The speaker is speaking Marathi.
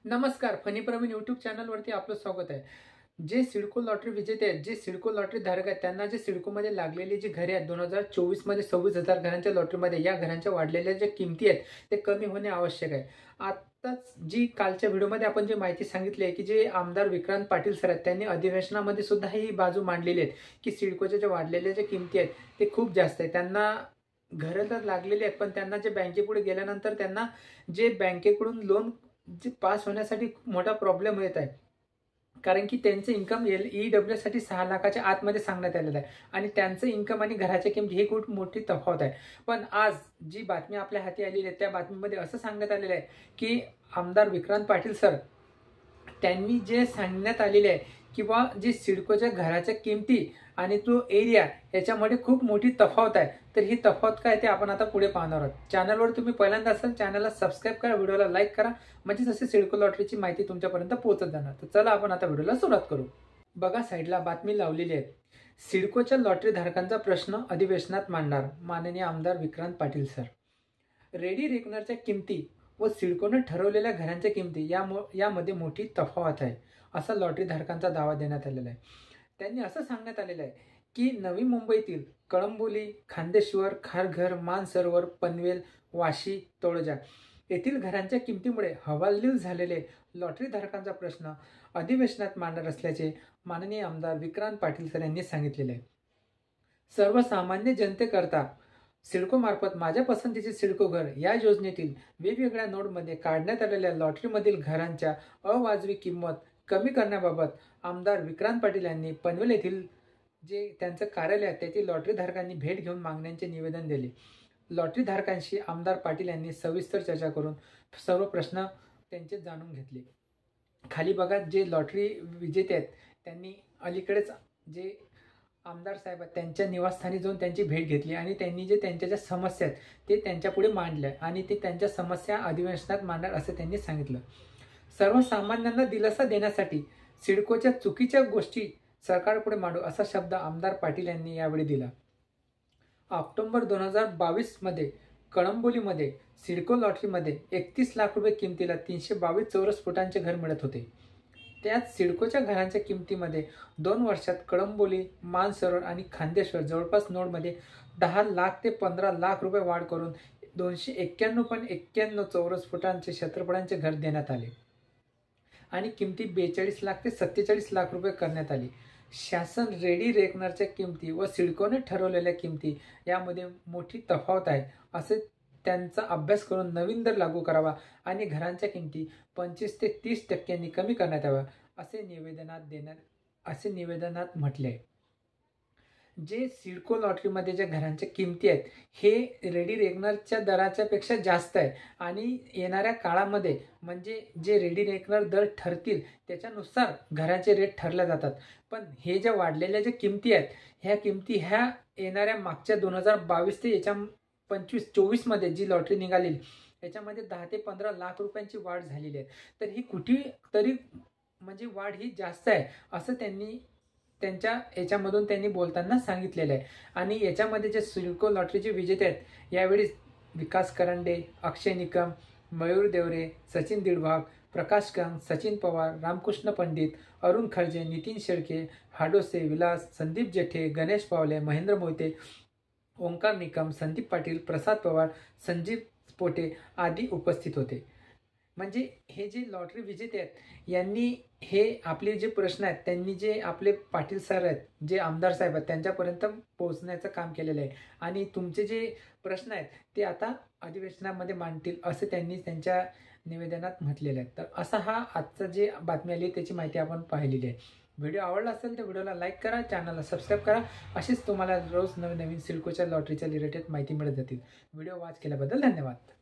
नमस्कार, फनी प्रवीण यूट्यूब चॅनलवरती आपलं स्वागत आहे. जे सिडको लॉटरी विजेते आहेत, जे सिडको लॉटरी धारक आहेत, त्यांना जे सिडकोमध्ये लागलेली जी घरे आहेत 2024 मध्ये 26,000 घरांच्या लॉटरीमध्ये या घरांच्या वाढलेल्या ज्या किमती आहेत ते कमी होणे आवश्यक आहे. आताच जी कालच्या व्हिडिओमध्ये आपण जी माहिती सांगितली आहे की जे आमदार विक्रांत पाटील सर आहेत त्यांनी अधिवेशनामध्ये सुद्धा ही बाजू मांडलेली आहे की सिडकोच्या ज्या वाढलेल्या ज्या किमती आहेत ते खूप जास्त आहे. त्यांना घरं तर लागलेली आहेत, पण त्यांना जे बँकेपुढे गेल्यानंतर त्यांना जे बँकेकडून लोन जे पास होण्यासाठी खूप मोठा प्रॉब्लेम येत आहे. कारण की त्यांचं इन्कम ईडब्ल्यू साठी 6 लाखाच्या आतमध्ये सांगण्यात आलेलं आहे आणि त्यांचं इन्कम आणि घराच्या किमती ही खूप मोठी तफावत आहे. पण आज जी बातमी आपल्या हाती आलेली आहे त्या बातमीमध्ये असं सांगण्यात आलेलं आहे की आमदार विक्रांत पाटील सर त्यांनी जे सांगण्यात आलेले आहे किंवा जे सिडकोच्या घराच्या किमती आणि तो एरिया याच्यामध्ये खूप मोठी तफावत आहे. तर ही तफावत काय ते आपण आता पुढे पाहणार आहोत. चॅनलवर तुम्ही पहिल्यांदा असाल चॅनलला सबस्क्राईब करा, व्हिडिओला लाईक करा, म्हणजे जसे सिडको लॉटरीची माहिती तुमच्यापर्यंत पोहोचत जाणार. तर चला आपण आता व्हिडिओला सुरुवात करू. बघा साईडला बातमी लावलेली आहे. सिडकोच्या लॉटरी धारकांचा प्रश्न अधिवेशनात मांडणार माननीय आमदार विक्रांत पाटील सर. रेडी रेकनरच्या किमती व सिडकोने ठरवलेल्या घरांच्या किमती यामध्ये मोठी तफावत आहे असा लॉटरी धारकांचा दावा देण्यात आलेला आहे. त्यांनी असं सांगण्यात आलेलं आहे की नवी मुंबईतील कळंबोली, खांदेश्वर, खारघर, मानसरोवर, पनवेल, वाशी, तळोजा येथील घरांच्या किमतीमुळे हवालदिल झालेले लॉटरी धारकांचा प्रश्न अधिवेशनात मांडणार असल्याचे माननीय आमदार विक्रांत पाटील सर यांनी सांगितलेले आहे. सर्वसामान्य जनतेकरता सिडको मार्फत माझ्या पसंतीचे सिडको घर या योजनेतील वेगवेगळ्या नोडमध्ये काढण्यात आलेल्या लॉटरीमधील घरांच्या अवाजवी किंमत कमी करण्याबाबत आमदार विक्रांत पाटील यांनी पनवेल येथील जे त्यांचं कार्यालय आहे त्यातील लॉटरी धारकांनी भेट घेऊन मागण्यांचे निवेदन दिले. लॉटरी धारकांशी आमदार पाटील यांनी सविस्तर चर्चा करून सर्व प्रश्न त्यांचे जाणून घेतले. खाली बघा जे लॉटरी विजेते आहेत त्यांनी अलीकडेच जे आमदार साहेब त्यांच्या निवासस्थानी जाऊन त्यांची भेट घेतली आणि त्यांनी जे त्यांच्या ज्या समस्या आहेत ते त्यांच्यापुढे मांडल्या आणि ते त्यांच्या समस्या अधिवेशनात मांडणार असं त्यांनी सांगितलं. सर्वसामान्यांना दिलासा देण्यासाठी सिडकोच्या चुकीच्या गोष्टी सरकारपुढे मांडू असा शब्द आमदार पाटील यांनी यावेळी दिला. ऑक्टोबर 2022 मध्ये कळंबोलीमध्ये सिडको लॉटरीमध्ये 31 लाख रुपये किमतीला 322 चौरस फुटांचे घर मिळत होते. त्यात सिडकोच्या घरांच्या किमतीमध्ये 2 वर्षात कळंबोली, मानसरोवर आणि खांदेश्वर जवळपास नोडमध्ये 10 लाख ते 15 लाख रुपये वाढ करून 291.91 चौरस फुटांचे क्षेत्रफळांचे घर देण्यात आले आणि किमती 42 लाख ते 47 लाख रुपये करण्यात आली. शासन रेडी रेकनरच्या किमती व सिडकोने ठरवलेल्या किमती यामध्ये मोठी तफावत आहे असे त्यांचा अभ्यास करून नवीन दर लागू करावा आणि घरांच्या किमती 25 ते 30% कमी करण्यात याव्या असे निवेदनात म्हटले आहे. जे सिडको लॉटरीमध्ये ज्या घरांच्या किमती आहेत हे रेडी रेकनरच्या दराच्या पेक्षा जास्त आहे आणि येणाऱ्या काळामध्ये म्हणजे जे रेडी रेकनर दर ठरतील त्याच्यानुसार घराचे रेट ठरले जातात. पण हे ज्या वाढलेल्या ज्या किमती आहेत ह्या किमती ह्या येणाऱ्या मागच्या 2022 ते याच्या 25-24 मध्ये जी लॉटरी निघालेली याच्यामध्ये 10 ते 15 लाख रुपयांची वाढ झालेली आहे. तर ही कुठे तरी म्हणजे वाढ ही जास्त आहे असं त्यांनी त्यांच्या याच्यामधून त्यांनी बोलताना सांगितलेलं आहे. आणि याच्यामध्ये जे सिडको लॉटरीचे विजेते आहेत यावेळी विकास करंडे, अक्षय निकम, मयूर देवरे, सचिन दीडभाग, प्रकाश कंग, सचिन पवार, रामकृष्ण पंडित, अरुण खर्जे, नितीन शेळके, हाडोसे विलास, संदीप जेठे, गणेश पावले, महेंद्र मोहिते, ओंकार निकम, संदीप पाटील, प्रसाद पवार, संजीव पोटे आदी उपस्थित होते. म्हणजे हे जे लॉटरी विजेते आहेत यांनी हे आपले जे प्रश्न आहेत त्यांनी जे आपले पाटील सर आहेत जे आमदार साहेब आहेत त्यांच्यापर्यंत पोहोचण्याचं काम केलेलं आहे आणि तुमचे जे प्रश्न आहेत ते आता अधिवेशनामध्ये मांडतील असे त्यांनी त्यांच्या निवेदनात म्हटलेलं आहे. तर असा हा आजचा जे बातमी आली त्याची माहिती आपण पाहिलेली आहे. व्हिडिओ आवडला असेल तर व्हिडिओला लाईक करा, चॅनलला सबस्क्राईब करा. अशीच तुम्हाला रोज नवीन सिडकोच्या लॉटरीच्या रिलेटेड माहिती मिळत जातील. व्हिडिओ वॉच केल्याबद्दल धन्यवाद.